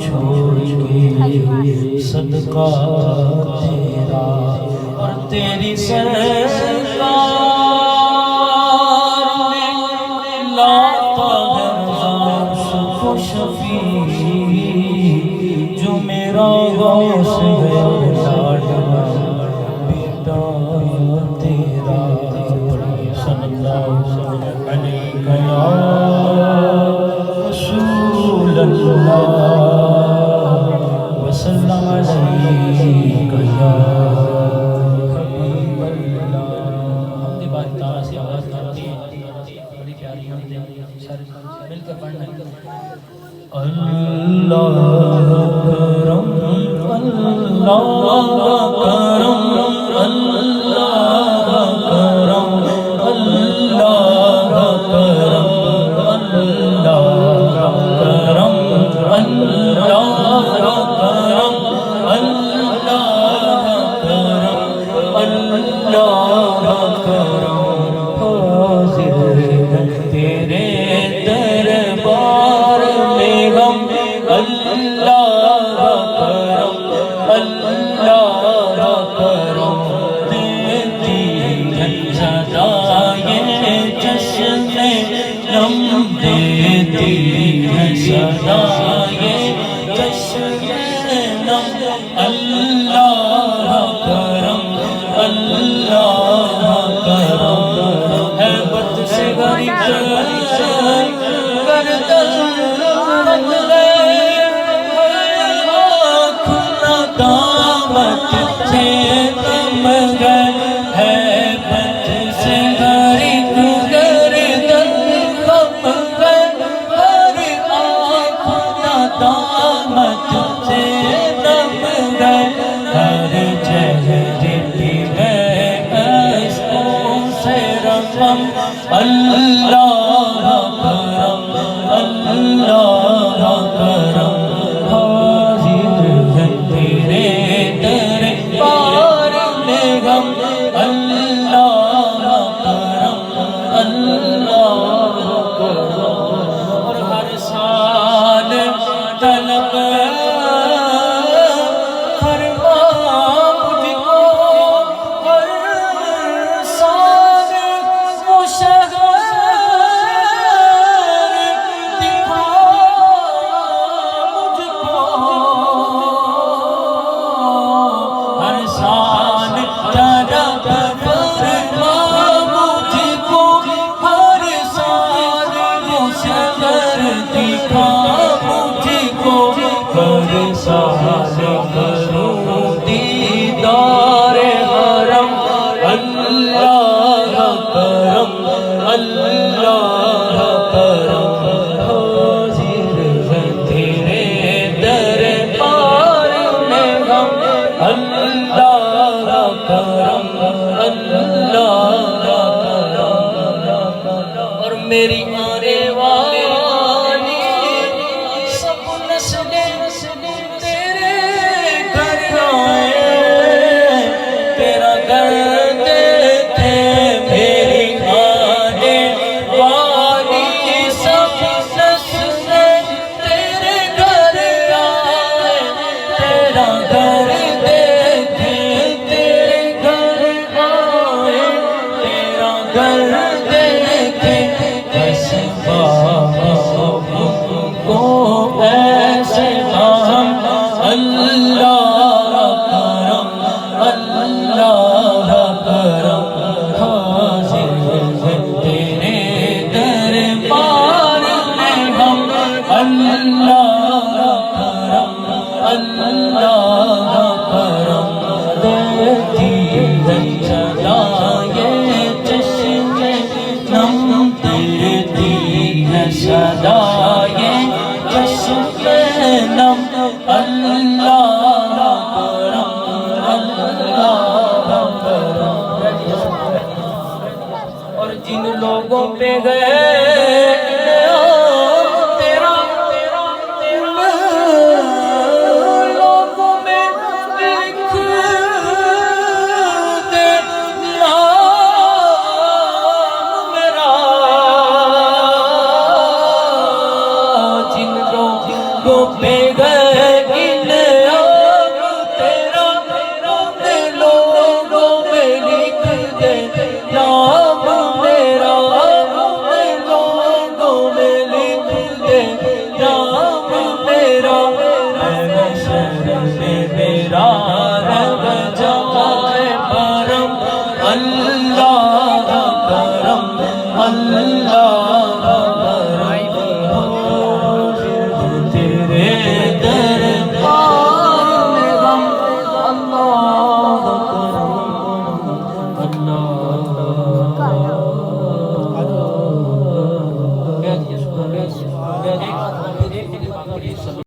چھوڑ کے صدقہ تیرا اور تیری سرکار میں لاتا ہے عرش و شفیع جو میرا غوث ہے لاڈلا بیٹا تیرا صلی اللہ علیہ یا رسول اللہ وسلم علیک یا حبیب اللہ. ہم دی بات تعالیٰ سے آواز کرتی ہے بڑی پیاری ہم دے مل کے پڑھنا اللہ کرم اللہ کرم اللہ کرم اللہ کرم اللہ کرم اللہ کرم اللہ کرم حاضر تیرے دربار میں ہم اللہ کرم اللہ کرم دیتی ہے صدائے جشن نم دیتی ہے صدائے جشن نم اللہ کرم اللہ کرم ہیبت سے غریب گردن بدلے آنکھ ندامت سے دم گئے ہیبت سے غریب گردن خم گئے ہر آنکھ ندامت سے دم گئے ہر چہرے پہ گئے اشکوں سے رقم اللہ کرم اللہ کرم حاضر ہے تیرے دربار میں ہم اللہ کرم اللہ کرم اور ہر سال طلب فرما مجھ کو ہر سال وہ شہر دکھا مجھ کو ہر سال طلب فرما مجھ کو ہر سال وہ شہر دکھا مجھ کو ہر سال کروں دیدار حرم اللہ کرم اللہ کرم حاضر ہے تیرے دربار میں ہم اللہ کرم اللہ کرم اور میری آنے والی سب نسلیں تیرے گھر آئے تیرا گھر دیکھے میری آنے والی سب نسلیں تیرے گھر آئے تیرا گھر دیکھے تیرے گھر آئے تیرا گھر دیکھے بس کو ایسے ہم اللہ کرم اللہ کرم حاضر ہے تیرے دربار میں ہم اللہ کرم اللہ کرم دیتی ہے صدائے جشن نم دیتی ہے صدائے جشن نم اللہ کرم اللہ کرم اور جن لوگوں پہ گئے